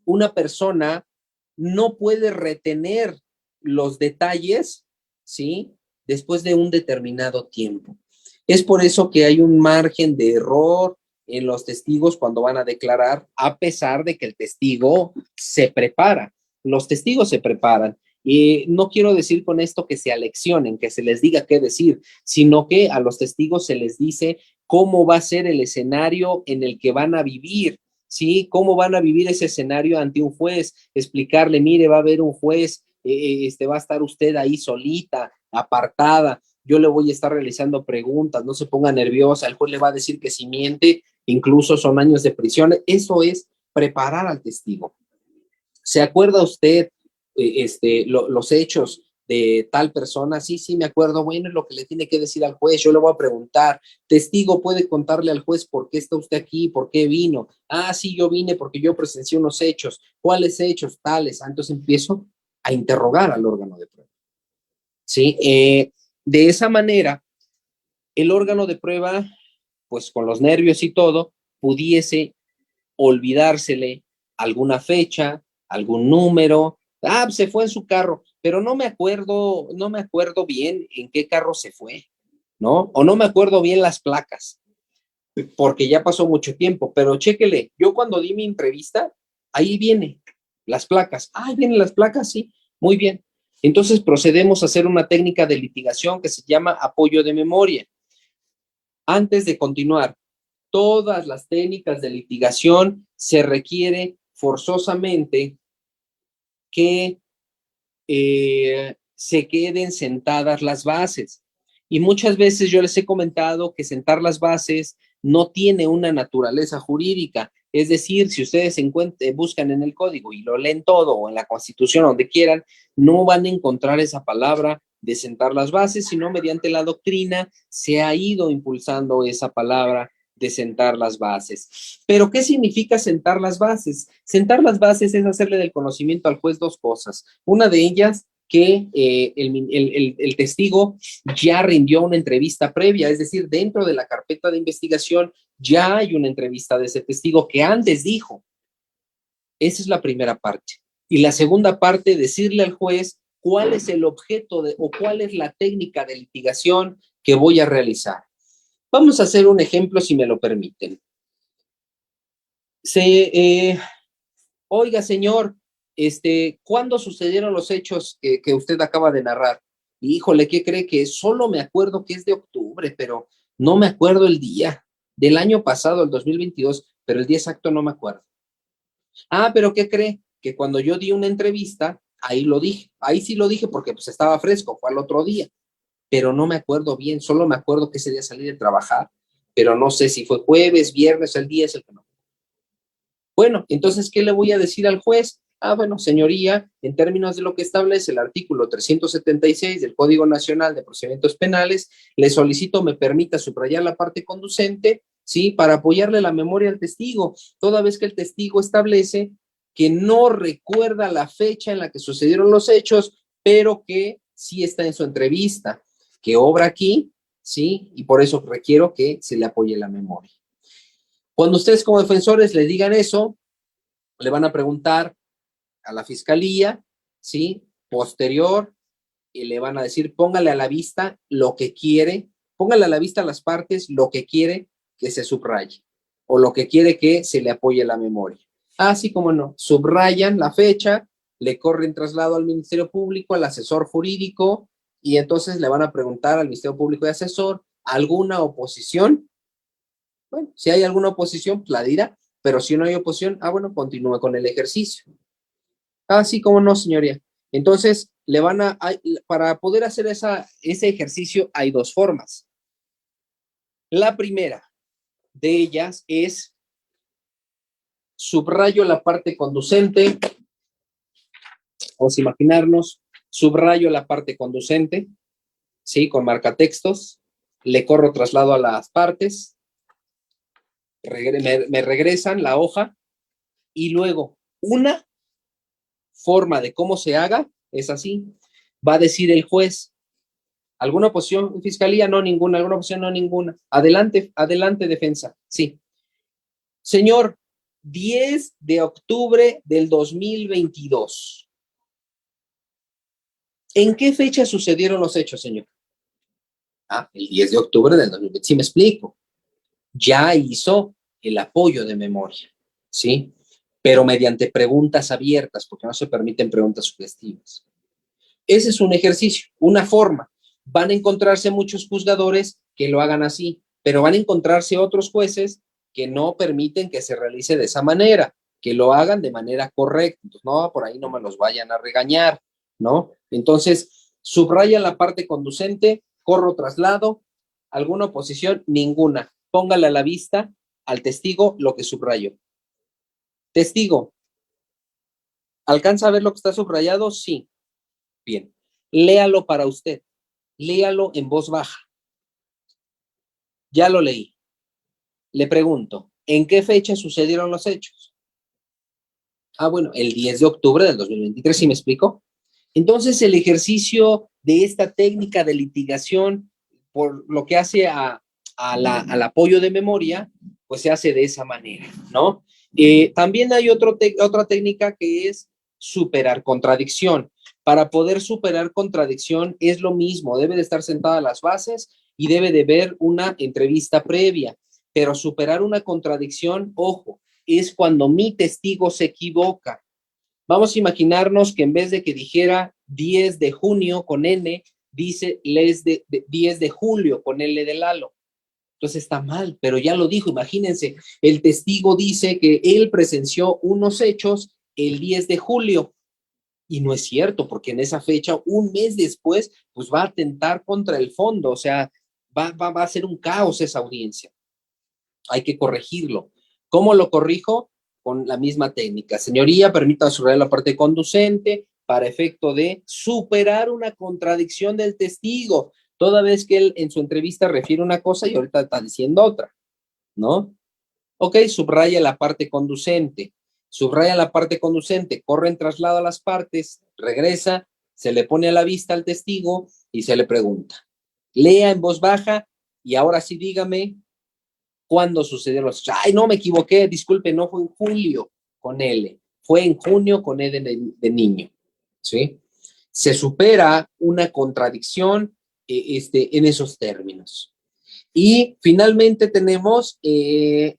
una persona no puede retener los detalles, ¿sí? Después de un determinado tiempo. Es por eso que hay un margen de error en los testigos cuando van a declarar, a pesar de que el testigo se prepara. Los testigos se preparan. Y no quiero decir con esto que se aleccionen, que se les diga qué decir, sino que a los testigos se les dice cómo va a ser el escenario en el que van a vivir, ¿sí? ¿Cómo van a vivir ese escenario ante un juez? Explicarle, mire, va a haber un juez, va a estar usted ahí solita, apartada, yo le voy a estar realizando preguntas, no se ponga nerviosa, el juez le va a decir que si miente, incluso son años de prisión. Eso es preparar al testigo. ¿Se acuerda usted los hechos de tal persona? Sí, sí, me acuerdo. Bueno, es lo que le tiene que decir al juez. Yo le voy a preguntar. Testigo puede contarle al juez por qué está usted aquí, por qué vino. Ah, sí, yo vine porque yo presencié unos hechos. ¿Cuáles hechos? Tales. Entonces empiezo a interrogar al órgano de prueba. Sí, de esa manera, el órgano de prueba, pues con los nervios y todo, pudiese olvidársele alguna fecha, algún número. Ah, se fue en su carro, pero no me acuerdo bien en qué carro se fue, ¿no? O no me acuerdo bien las placas, porque ya pasó mucho tiempo, pero chéquele, yo cuando di mi entrevista, ahí viene las placas. Ah, ahí vienen las placas, sí, muy bien. Entonces procedemos a hacer una técnica de litigación que se llama apoyo de memoria. Antes de continuar, todas las técnicas de litigación se requiere forzosamente que se queden sentadas las bases. Y muchas veces yo les he comentado que sentar las bases no tiene una naturaleza jurídica. Es decir, si ustedes buscan en el código y lo leen todo o en la Constitución, donde quieran, no van a encontrar esa palabra de sentar las bases, sino mediante la doctrina se ha ido impulsando esa palabra de sentar las bases. Pero, ¿qué significa sentar las bases? Sentar las bases es hacerle del conocimiento al juez dos cosas. Una de ellas, que el testigo ya rindió una entrevista previa, es decir, dentro de la carpeta de investigación ya hay una entrevista de ese testigo que antes dijo. Esa es la primera parte. Y la segunda parte, decirle al juez cuál es el objeto o cuál es la técnica de litigación que voy a realizar. Vamos a hacer un ejemplo, si me lo permiten. Oiga, señor, ¿cuándo sucedieron los hechos que usted acaba de narrar? Híjole, ¿qué cree? Que solo me acuerdo que es de octubre, pero no me acuerdo el día del año pasado, el 2022, pero el día exacto no me acuerdo. Ah, pero ¿qué cree? Que cuando yo di una entrevista, ahí lo dije, ahí sí lo dije porque pues estaba fresco, fue al otro día, pero no me acuerdo bien, solo me acuerdo que ese día salí de trabajar, pero no sé si fue jueves, viernes, el día es el que no. Bueno, entonces, ¿qué le voy a decir al juez? Ah, bueno, señoría, en términos de lo que establece el artículo 376 del Código Nacional de Procedimientos Penales, le solicito me permita subrayar la parte conducente, ¿sí? Para apoyarle la memoria al testigo, toda vez que el testigo establece que no recuerda la fecha en la que sucedieron los hechos, pero que sí está en su entrevista, que obra aquí, ¿sí? Y por eso requiero que se le apoye la memoria. Cuando ustedes como defensores le digan eso, le van a preguntar a la fiscalía, ¿sí? Posterior, y le van a decir, póngale a la vista lo que quiere, póngale a la vista las partes lo que quiere que se subraye o lo que quiere que se le apoye la memoria. Así como no, subrayan la fecha, le corren traslado al Ministerio Público, al asesor jurídico, y entonces le van a preguntar al Ministerio Público y asesor, ¿alguna oposición? Bueno, si hay alguna oposición, pues la dirá, pero si no hay oposición, bueno, continúe con el ejercicio. Sí, cómo no, señoría. Entonces, para poder hacer ese ejercicio hay dos formas. La primera de ellas es subrayo la parte conducente. Vamos a imaginarnos, subrayo la parte conducente, ¿sí? Con marcatextos, le corro traslado a las partes, me regresan la hoja y luego una forma de cómo se haga es así. Va a decir el juez, ¿alguna oposición, fiscalía? No, ninguna. ¿Alguna oposición? No, ninguna. Adelante, adelante, defensa. Sí. Señor, 10 de octubre del 2022. ¿En qué fecha sucedieron los hechos, señor? El 10 de octubre del 2022. Sí, me explico. Ya hizo el apoyo de memoria, ¿sí? Pero mediante preguntas abiertas, porque no se permiten preguntas sugestivas. Ese es un ejercicio, una forma. Van a encontrarse muchos juzgadores que lo hagan así, pero van a encontrarse otros jueces que no permiten que se realice de esa manera, que lo hagan de manera correcta. Entonces, no, por ahí no me los vayan a regañar, ¿no? Entonces, subraya la parte conducente, corro traslado, alguna oposición, ninguna. Póngale a la vista al testigo lo que subrayo. Testigo, ¿alcanza a ver lo que está subrayado? Sí. Bien. Léalo para usted. Léalo en voz baja. Ya lo leí. Le pregunto, ¿en qué fecha sucedieron los hechos? Ah, bueno, el 10 de octubre del 2023, ¿sí me explico? Entonces, el ejercicio de esta técnica de litigación, por lo que hace al apoyo de memoria, pues se hace de esa manera, ¿no? También hay otra técnica que es superar contradicción. Para poder superar contradicción es lo mismo, debe de estar sentada las bases y debe de haber una entrevista previa, pero superar una contradicción, ojo, es cuando mi testigo se equivoca. Vamos a imaginarnos que en vez de que dijera 10 de junio con N, dice 10 de julio con L de Lalo. Entonces está mal, pero ya lo dijo. Imagínense, el testigo dice que él presenció unos hechos el 10 de julio. Y no es cierto, porque en esa fecha, un mes después, pues va a atentar contra el fondo. O sea, va a ser un caos esa audiencia. Hay que corregirlo. ¿Cómo lo corrijo? Con la misma técnica. Señoría, permita subrayar la parte conducente para efecto de superar una contradicción del testigo, toda vez que él en su entrevista refiere una cosa y ahorita está diciendo otra, ¿no? Ok, subraya la parte conducente. Subraya la parte conducente, corre en traslado a las partes, regresa, se le pone a la vista al testigo y se le pregunta. Lea en voz baja y ahora sí dígame cuándo sucedieron los hechos. Ay, no, me equivoqué, disculpe, no fue en julio con L, fue en junio con E de niño, ¿sí? Se supera una contradicción en esos términos. Y finalmente tenemos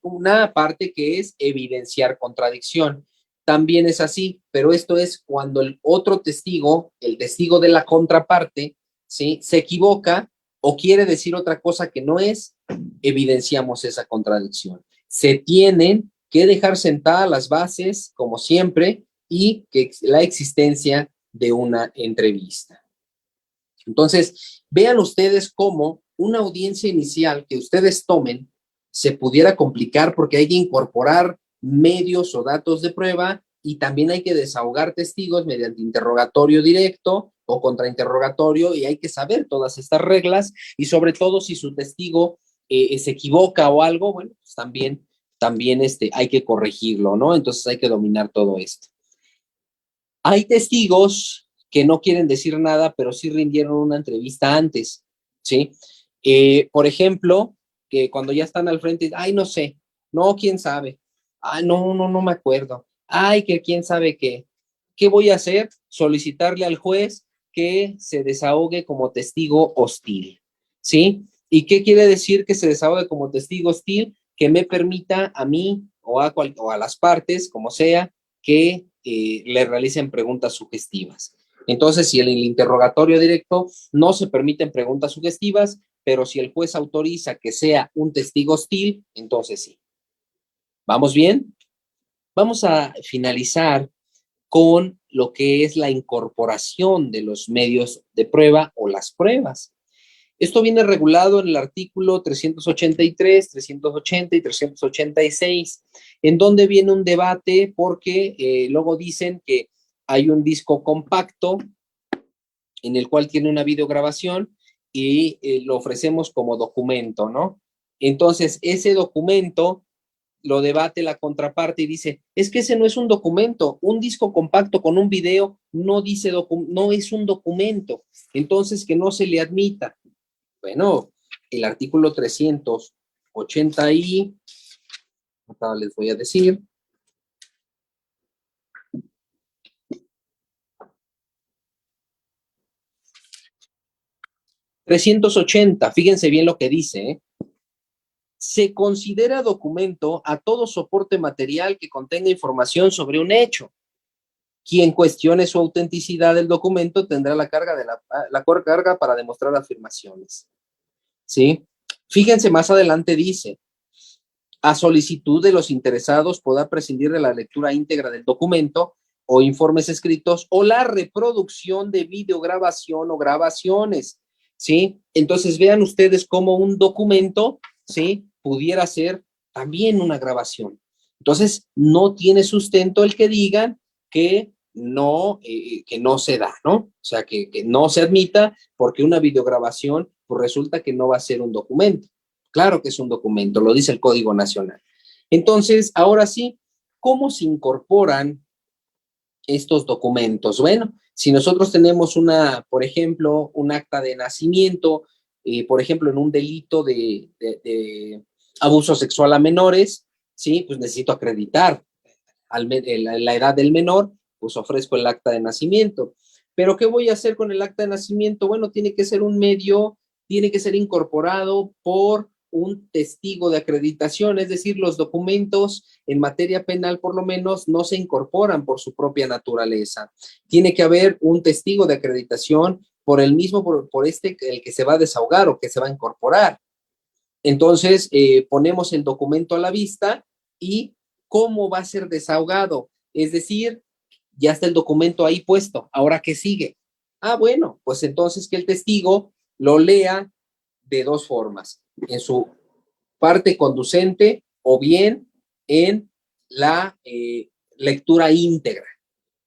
una parte que es evidenciar contradicción. También es así, pero esto es cuando el otro testigo, el testigo de la contraparte, ¿sí?, se equivoca o quiere decir otra cosa que no es, evidenciamos esa contradicción. Se tienen que dejar sentadas las bases, como siempre, y que la existencia de una entrevista. Entonces, vean ustedes cómo una audiencia inicial que ustedes tomen se pudiera complicar porque hay que incorporar medios o datos de prueba y también hay que desahogar testigos mediante interrogatorio directo o contrainterrogatorio y hay que saber todas estas reglas y sobre todo si su testigo se equivoca o algo, bueno, pues también hay que corregirlo, ¿no? Entonces hay que dominar todo esto. Hay testigos que no quieren decir nada, pero sí rindieron una entrevista antes, ¿sí? Por ejemplo, que cuando ya están al frente, ay, no sé, no, quién sabe, ay, no me acuerdo, ay, que quién sabe qué. ¿Qué voy a hacer? Solicitarle al juez que se desahogue como testigo hostil, ¿sí? ¿Y qué quiere decir que se desahogue como testigo hostil? Que me permita a mí o a las partes, como sea, que le realicen preguntas sugestivas. Entonces, si en el interrogatorio directo no se permiten preguntas sugestivas, pero si el juez autoriza que sea un testigo hostil, entonces sí. ¿Vamos bien? Vamos a finalizar con lo que es la incorporación de los medios de prueba o las pruebas. Esto viene regulado en el artículo 383, 380 y 386, en donde viene un debate porque luego dicen que hay un disco compacto en el cual tiene una videograbación y lo ofrecemos como documento, ¿no? Entonces, ese documento lo debate la contraparte y dice, es que ese no es un documento, un disco compacto con un video no dice no es un documento, entonces que no se le admita. Bueno, el artículo 380 y, acá les voy a decir, 380, fíjense bien lo que dice, ¿eh? Se considera documento a todo soporte material que contenga información sobre un hecho. Quien cuestione su autenticidad del documento tendrá la carga carga para demostrar afirmaciones. ¿Sí? Fíjense, más adelante dice, A solicitud de los interesados podrá prescindir de la lectura íntegra del documento o informes escritos o la reproducción de videograbación o grabaciones, ¿sí? Entonces vean ustedes cómo un documento, ¿sí? Pudiera ser también una grabación. Entonces no tiene sustento el que digan que no se da, ¿no? O sea, que no se admita porque una videograbación, pues resulta que no va a ser un documento. Claro que es un documento, lo dice el Código Nacional. Entonces, ahora sí, ¿cómo se incorporan estos documentos? Bueno, si nosotros tenemos por ejemplo, un acta de nacimiento, por ejemplo, en un delito de abuso sexual a menores, sí, pues necesito acreditar la edad del menor, pues ofrezco el acta de nacimiento. Pero ¿qué voy a hacer con el acta de nacimiento? Bueno, tiene que ser un medio, tiene que ser incorporado por un testigo de acreditación, es decir, los documentos en materia penal por lo menos no se incorporan por su propia naturaleza. Tiene que haber un testigo de acreditación por el mismo, el que se va a desahogar o que se va a incorporar. Entonces, ponemos el documento a la vista y cómo va a ser desahogado. Es decir, ya está el documento ahí puesto. ¿Ahora qué sigue? Ah, bueno, pues entonces que el testigo lo lea de dos formas, en su parte conducente o bien en la lectura íntegra,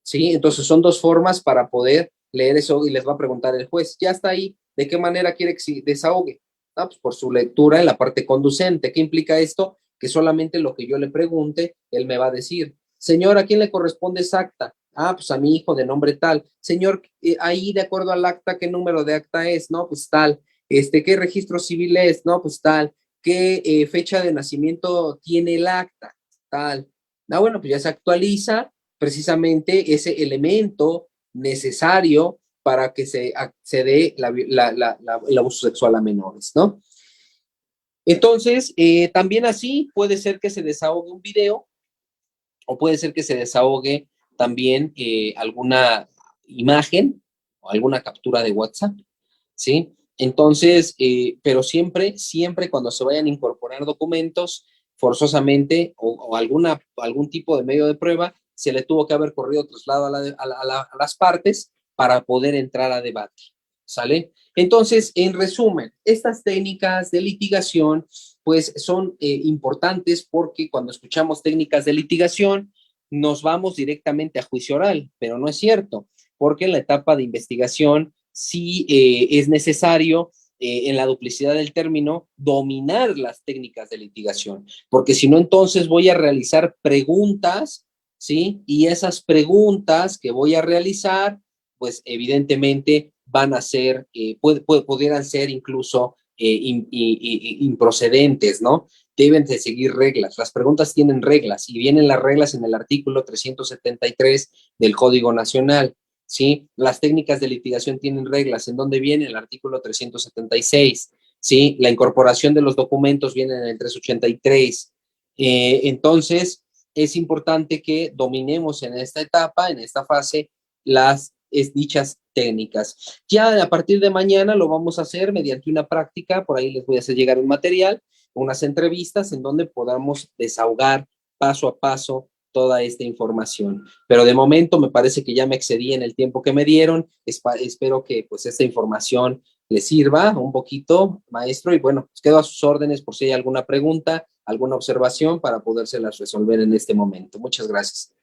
¿sí? Entonces son dos formas para poder leer eso y les va a preguntar el juez, ya está ahí, ¿de qué manera quiere que desahogue? Ah, pues por su lectura en la parte conducente. ¿Qué implica esto? Que solamente lo que yo le pregunte, él me va a decir, señor, ¿a quién le corresponde esa acta? Ah, pues a mi hijo de nombre tal. Señor, ahí de acuerdo al acta, ¿qué número de acta es? No, pues tal. ¿Qué registro civil es? No, pues tal. ¿Qué fecha de nacimiento tiene el acta? Tal. Ah, bueno, pues ya se actualiza precisamente ese elemento necesario para que se dé el abuso sexual a menores, ¿no? Entonces, también así puede ser que se desahogue un video o puede ser que se desahogue también alguna imagen o alguna captura de WhatsApp, ¿sí? Entonces, pero siempre cuando se vayan a incorporar documentos, forzosamente o algún tipo de medio de prueba, se le tuvo que haber corrido traslado a las partes para poder entrar a debate, ¿sale? Entonces, en resumen, estas técnicas de litigación, pues son importantes porque cuando escuchamos técnicas de litigación, nos vamos directamente a juicio oral, pero no es cierto, porque en la etapa de investigación sí es necesario en la duplicidad del término, dominar las técnicas de litigación, porque si no, entonces voy a realizar preguntas, ¿sí? Y esas preguntas que voy a realizar, pues evidentemente van a ser, pudieran ser incluso improcedentes, ¿no? Deben de seguir reglas. Las preguntas tienen reglas y vienen las reglas en el artículo 373 del Código Nacional. ¿Sí? Las técnicas de litigación tienen reglas. ¿En dónde viene? El artículo 376, ¿sí? La incorporación de los documentos viene en el 383. Entonces, es importante que dominemos en esta etapa, en esta fase, dichas técnicas. Ya a partir de mañana lo vamos a hacer mediante una práctica, por ahí les voy a hacer llegar un material, unas entrevistas en donde podamos desahogar paso a paso toda esta información. Pero de momento me parece que ya me excedí en el tiempo que me dieron. Espero que pues esta información les sirva un poquito, maestro, y bueno, pues quedo a sus órdenes por si hay alguna pregunta, alguna observación para podérselas resolver en este momento. Muchas gracias.